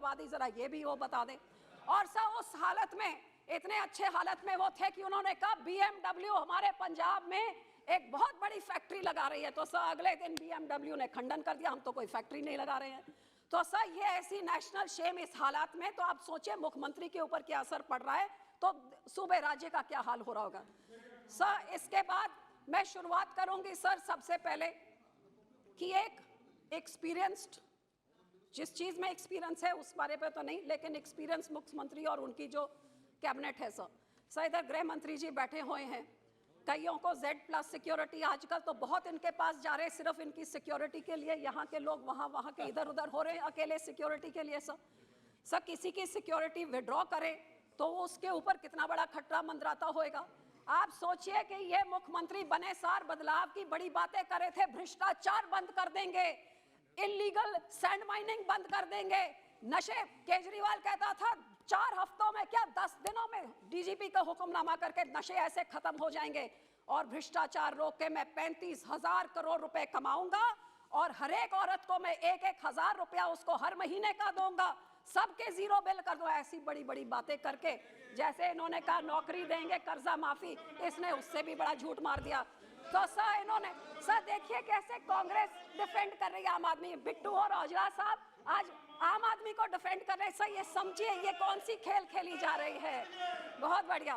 उग्रवादी, जरा ये भी वो बता दें। और सर उस हालत में, इतने अच्छे हालत में वो थे कि उन्होंने कहा BMW हमारे पंजाब में एक बहुत बड़ी फैक्ट्री लगा रही है। तो सर अगले दिन BMW ने खंडन कर दिया, हम तो कोई फैक्ट्री नहीं लगा रहे हैं। तो सर ये ऐसी नेशनल शेम इस हालात में, तो आप सोचिए मुख्यमंत्री के ऊपर क्या असर पड़ रहा है, तो सूबे राज्य का क्या हाल हो रहा होगा। सर इसके बाद मैं शुरुआत करूंगी सर सबसे पहले कि एक एक्सपीरियंस्ड, जिस चीज में एक्सपीरियंस है उस बारे पे तो नहीं, लेकिन एक्सपीरियंस मुख्यमंत्री और उनकी जो कैबिनेट है सर इधर गृह मंत्री जी बैठे हुए हैं, कईयों को Z+ सिक्योरिटी आजकल तो बहुत इनके पास जा रहे हैं सिर्फ इनकी सिक्योरिटी के लिए, यहाँ के लोग वहाँ के इधर उधर हो रहे हैं अकेले सिक्योरिटी के लिए। सर किसी की सिक्योरिटी विड्रॉ करे तो उसके ऊपर कितना बड़ा खतरा मंडराता होएगा। आप सोचिए कि ये मुख्यमंत्री बने सार बदलाव की बड़ी बातें कर रहे थे, भ्रष्टाचार बंद कर देंगे, इलीगल सैंड माइनिंग बंद कर देंगे, नशे, केजरीवाल कहता था 4 हफ्तों में क्या 10 दिनों में DGP का हुक्मनामा करके नशे ऐसे खत्म हो जाएंगे, और भ्रष्टाचार रोक के मैं 35,000 करोड़ रुपए कमाऊंगा और हर एक औरत को मैं 1,000 रुपया उसको हर महीने का दूंगा, सबके जीरो बिल कर दो। ऐसी बड़ी बड़ी बातें करके, जैसे इन्होंने कहा नौकरी देंगे, कर्जा माफी, इसने उससे भी बड़ा झूठ मार दिया। तो सर इन्होंने, सर देखिए कैसे कांग्रेस डिफेंड कर रही है आम आदमी, बिट्टू और औजला साहब आज आम आदमी को डिफेंड कर रहे हैं। सर ये समझिए ये कौन सी खेल खेली जा रही है। बहुत बढ़िया,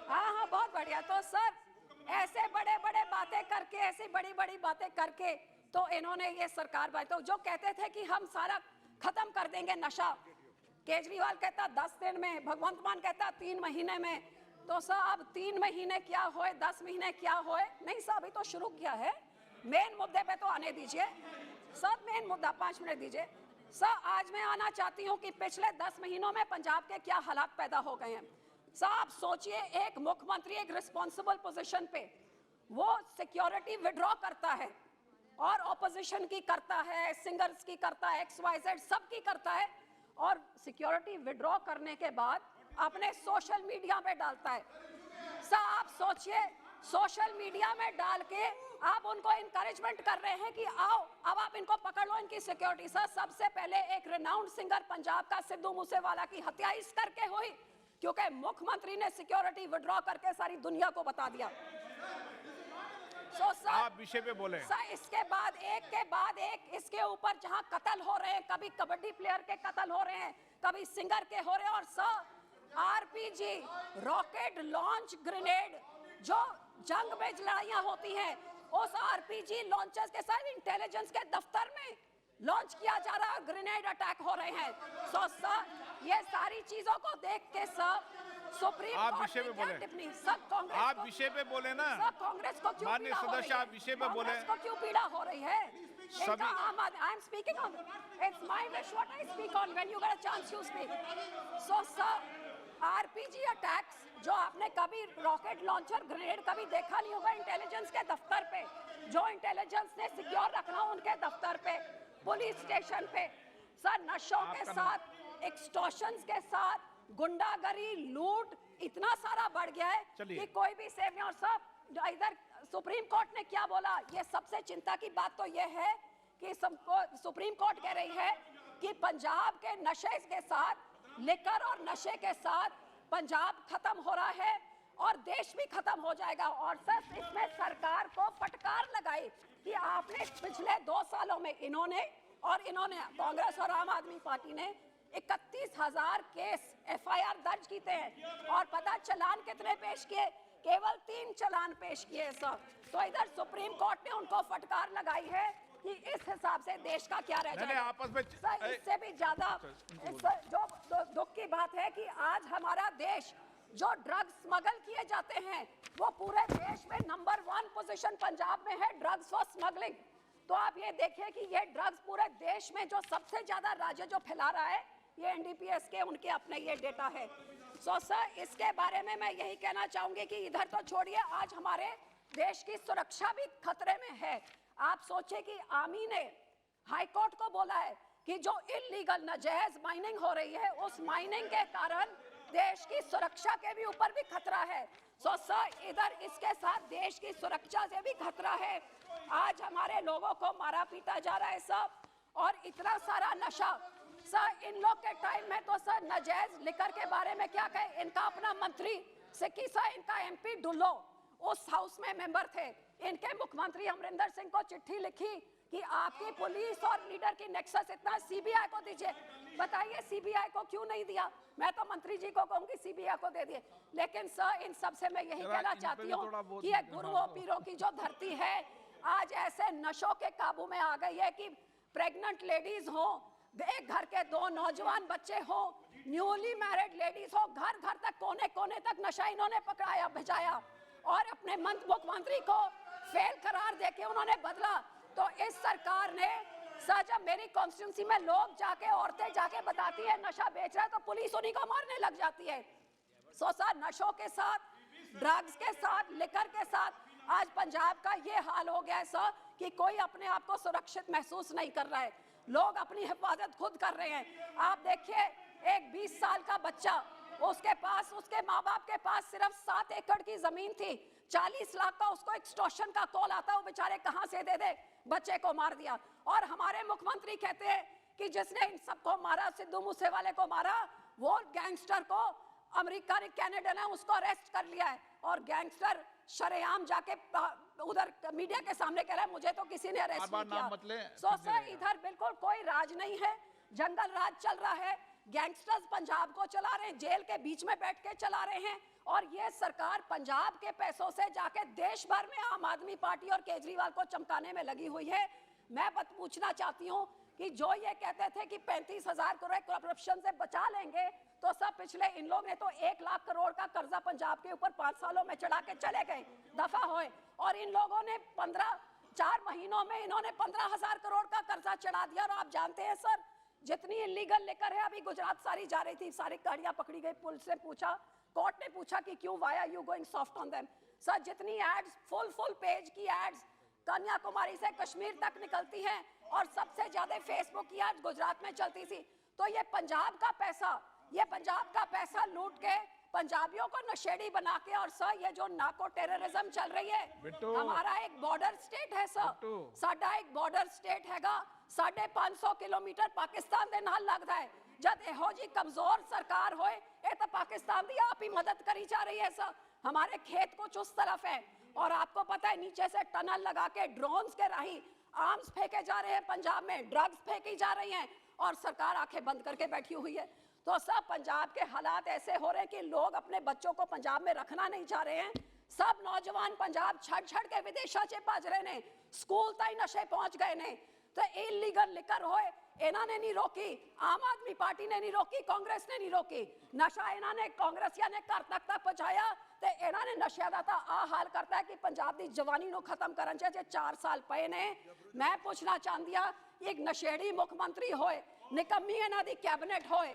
हाँ बहुत बढ़िया। तो सर ऐसे बड़े बड़े बातें करके, ऐसी बड़ी बड़ी बातें करके तो इन्होंने ये सरकार बात, तो जो कहते थे कि हम सारा खत्म कर देंगे नशा, केजरीवाल कहता 10 दिन में, भगवंत मान कहता 3 महीने में। तो सर अब 3 महीने क्या होए, 10 महीने क्या होए, नहीं सर अभी तो शुरू किया है, मेन मुद्दे पे तो आने दीजिए सर, मेन मुद्दा 5 मिनट दीजिए सर। आज मैं आना चाहती हूँ कि पिछले 10 महीनों में पंजाब के क्या हालात पैदा हो गए हैं। सर आप सोचिए एक मुख्यमंत्री एक रिस्पॉन्सिबल पोजीशन पे वो सिक्योरिटी विड्रॉ करता है और ऑपोजिशन की करता है, सिंगर्स की करता है, XYZ सबकी करता है, और सिक्योरिटी विड्रॉ करने के बाद अपने सोशल मीडिया पे डालता है। सर आप सोचिए सोशल मीडिया में डाल के आप उनको इनकरेजमेंट कर रहे हैं कि आओ अब आप इनको पकड़ लो इनकी सिक्योरिटी। सर सबसे पहले एक रिनाउंड सिंगर पंजाब का सिद्धू मूसेवाला की हत्या इस करके हुई क्योंकि मुख्यमंत्री ने सिक्योरिटी विड्रॉ करके सारी दुनिया को बता दिया। सर आप विषय पे बोले सर, इसके बाद एक इसके ऊपर जहां कत्ल हो रहे हैं, कभी कबड्डी प्लेयर के कत्ल हो रहे हैं, कभी सिंगर के हो रहे हैं, और sir RPG rocket launch grenade जो जंग में लड़ाइयां होती हैं उस RPG लॉन्चर्स के साथ इंटेलिजेंस के दफ्तर में लॉन्च किया जा रहा है, ग्रेनेड अटैक हो रहे हैं। सो सर ये सारी चीजों को देख के सर सुप्रीम कोर्ट ने क्या टिप्पणी, सब कांग्रेस, आप विषय पे बोले ना, सब कांग्रेस को क्यों माननीय सदस्य आप विषय पे बोले, कांग्रेस को क्यों पीड़ा हो रही है। सभी I am speaking on, it's my wish what I speak on, when you get a chance you speak. So sir RPG attacks जो आपने कभी रॉकेट लॉन्चर ग्रेनेड कभी देखा नहीं होगा इंटेलिजेंस के दफ्तर पे, जो इंटेलिजेंस ने सिक्योर रखना उनके दफ्तर पे, पुलिस स्टेशन पे, सर नशों के साथ, एक्सटॉर्शंस के साथ, गुंडागरी, लूट इतना सारा बढ़ गया है कि कोई भी सेव नहीं। और सब इधर सुप्रीम कोर्ट ने क्या बोला, ये सबसे चिंता की बात तो ये है कि सुप्रीम कोर्ट कह रही है कि पंजाब के नशे के साथ, लिकर और नशे के साथ पंजाब खत्म हो रहा है और देश भी खत्म हो जाएगा। और सर इसमें सरकार को फटकार लगाई कि आपने पिछले 2 सालों में इन्होंने कांग्रेस और आम आदमी पार्टी ने 31,000 केस FIR दर्ज किए हैं और पता चालान कितने पेश किए, केवल 3 चालान पेश किए सर। तो इधर सुप्रीम कोर्ट ने उनको फटकार लगाई है कि इस हिसाब से देश का क्या रह जाएगा। आपस में सर इससे भी ज्यादा जो दुख की बात है कि आज हमारा देश जो ड्रग्स स्मगल किए जाते हैं वो पूरे देश में नंबर 1 पोजीशन पंजाब में है ड्रग्स फॉर स्मगलिंग। तो आप ये देखिए कि ये ड्रग्स पूरे देश में जो सबसे ज्यादा राज्य जो फैला रहा है ये NDPS के उनके अपने ये डेटा है। सो सर इसके बारे में मैं यही कहना चाहूंगी कि इधर तो छोड़िए, आज हमारे देश की सुरक्षा भी खतरे में है। आप सोचिए कि आर्मी ने हाई कोर्ट को बोला है कि जो इलीगल नाजायज माइनिंग हो रही है उस माइनिंग के कारण देश की सुरक्षा के भी ऊपर भी खतरा है। सो सर इधर इसके साथ देश की सुरक्षा से भी खतरा है। आज हमारे लोगों को मारा पीटा जा रहा है सब, और इतना सारा नशा सर इन लोग के टाइम में तो सर नाजायज लिकर के बारे में क्या कहे, इनका अपना मंत्री सिक्की सर, इनका एमपी ढुल्लो उस हाउस में मेंबर थे, इनके मुख्यमंत्री अमरिंदर सिंह को चिट्ठी लिखी कि आपकी पुलिस और लीडर की नेक्सस इतना सीबीआई को दीजिए। बताइए सीबीआई को क्यों नहीं दिया? मैं तो मंत्री जी को कहूंगी सीबीआई को दे दिए। लेकिन सर इन सब से मैं यही कहना चाहती हूँ कि ये गुरुओं पीरों की जो धरती है आज ऐसे नशों के काबू में आ गई है कि प्रेग्नेंट लेडीज हो, एक घर के 2 नौजवान बच्चे हो, न्यूली मैरिड लेडीज हो, घर घर तक कोने कोने तक नशा इन्होंने पकड़ाया भिजाया और अपने मुख्यमंत्री को फेल करार देके उन्होंने बदला। तो इस सरकार ने सर, जब मेरी कॉन्स्टिट्यूंसी में लोग जाके औरतें जाके बताती है नशा बेच रहा है तो पुलिस उन्हीं को मारने लग जाती है। सो सर नशों के साथ, ड्रग्स के साथ, लिकर के साथ आज पंजाब का ये हाल हो गया है सर कि कोई अपने आप को सुरक्षित महसूस नहीं कर रहा है, लोग अपनी हिफाजत खुद कर रहे हैं। आप देखिए एक 20 साल का बच्चा, उसके पास, उसके माँ बाप के पास सिर्फ 7 एकड़ की जमीन थी, 40 लाख का उसको एक्सटॉर्शन का कॉल आता, वो बेचारे कहां से दे दे, बच्चे को मार दिया। और हमारे मुख्यमंत्री कहते हैं कि जिसने इन सबको मारा, सिद्धू मूसेवाले को मारा, वो गैंगस्टर को अमेरिका ने, कनाडा ने उसको अरेस्ट कर लिया है और गैंगस्टर शरेआम जाके उधर मीडिया के सामने कह रहा है मुझे तो किसी ने अरेस्ट नहीं किया। सो सर इधर बिल्कुल कोई राज नहीं है, जंगल राज चल रहा है, गैंगस्टर्स पंजाब को चला रहे हैं, जेल के बीच में बैठ के चला रहे हैं और ये सरकार पंजाब के पैसों से जाके देश भर में आम आदमी पार्टी और केजरीवाल को चमकाने में लगी हुई है। मैं बस पूछना चाहती हूँ कि जो ये कहते थे कि 35,000 करोड़ करप्शन से बचा लेंगे, तो सब पिछले इन लोग ने तो 1 लाख करोड़ का कर्जा पंजाब के ऊपर 5 सालों में चढ़ा के चले गए, दफा होए। और इन लोगों ने 4 महीनों में इन्होंने 15,000 करोड़ का कर्जा चढ़ा दिया। और आप जानते हैं सर जितनी इलीगल लेकर है, अभी गुजरात सारी जा रही थी, सारी गाड़ियां पकड़ी गई, पुलिस ने पूछा, कोर्ट ने पूछा कि क्यों, why are you going soft on them. Sir जितनी एड्स, फुल पेज की एड्स कन्याकुमारी से कश्मीर तक निकलती हैं और सबसे ज्यादा फेसबुक की एड्स गुजरात में चलती थी। तो ये पंजाब का पैसा लूट के पंजाबियों को नशेड़ी बना के, और सर ये जो नाको टेररिज्म चल रही है, हमारा एक बॉर्डर स्टेट है सर, साडा एक बॉर्डर स्टेट हैगा, 550 किलोमीटर पाकिस्तान दे नाल लगता है। जब एहो जी कमजोर सरकार होए, ये तो पाकिस्तान दी आप ही मदद करी जा रही है सर। हमारे खेत कुछ उस तरफ है और आपको पता है नीचे से टनल लगा के ड्रोन्स के राही आर्म्स फेंके जा रहे हैं, पंजाब में ड्रग्स फेंकी जा रही हैं और सरकार आंखें बंद करके बैठी हुई है। तो सब पंजाब के हालात ऐसे हो रहे हैं कि लोग अपने बच्चों को पंजाब में रखना नहीं चाह रहे हैं। सब नौजवान पंजाब छड़ के विदेशा च भज रहे ने, स्कूल ताई नशे पहुंच गए ने। तो इलीगल लिकर होए इन्होंने नहीं रोकी, आम आदमी पार्टी ने नहीं रोकी, कांग्रेस ने नहीं रोकी। नशा इन्होंने कांग्रेसिया ने घर तक पहुंचाया तो इन्होंने नशे का तो आ हाल करता है कि पंजाब की जवानी को खत्म करन च 4 साल पे ने। मैं पूछना चाहती हाँ, एक नशेड़ी मुख्यमंत्री होए, निकम्मी इन्हों की कैबिनेट होए,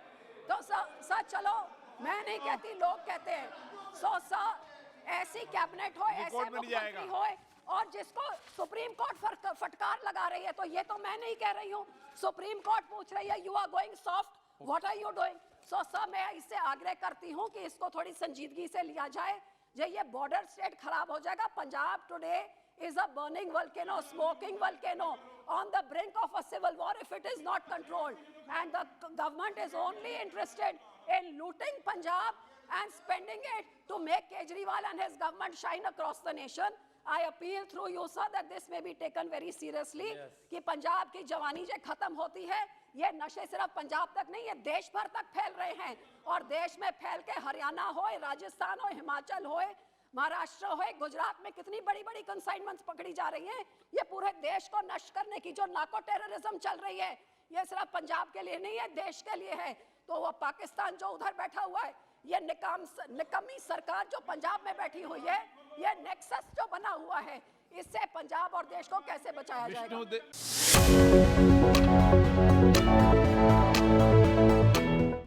तो सर चलो मैं नहीं कहती, लोग कहते हैं, सो सर ऐसी कैबिनेट हो, ऐसे मुख्यमंत्री हो और जिसको सुप्रीम कोर्ट फटकार लगा रही है, तो ये तो मैं नहीं कह रही हूँ, सुप्रीम कोर्ट पूछ रही है, you are going soft, what are you doing. So sir मैं इससे आग्रह करती हूँ कि इसको थोड़ी संजीदगी से लिया जाए, जो ये बॉर्डर स्टेट खराब हो जाएगा। Punjab today is a burning volcano, smoking volcano on the brink of a civil war if it is not controlled, and the government is only interested in looting Punjab and spending it to make Kejriwal and his government shine across the nation. I appeal through you sir that this may be taken very seriously, कि पंजाब की जवानी जो खत्म होती है, ये नशे सिर्फ पंजाब तक नहीं, ये देश भर तक फैल रहे हैं और देश में फैल के हरियाणा हो, राजस्थान हो, हिमाचल हो, महाराष्ट्र हो, गुजरात में कितनी बड़ी बड़ी कंसाइनमेंट्स पकड़ी जा रही हैं। ये पूरे देश को नष्ट करने की जो नाको टेररिज्म चल रही है, ये सिर्फ पंजाब के लिए नहीं है, देश के लिए है। तो वो पाकिस्तान जो उधर बैठा हुआ है, ये निकम्मी सरकार जो पंजाब में बैठी हुई है, ये नेक्सस जो बना हुआ है, इससे पंजाब और देश को कैसे बचाया जाएगा।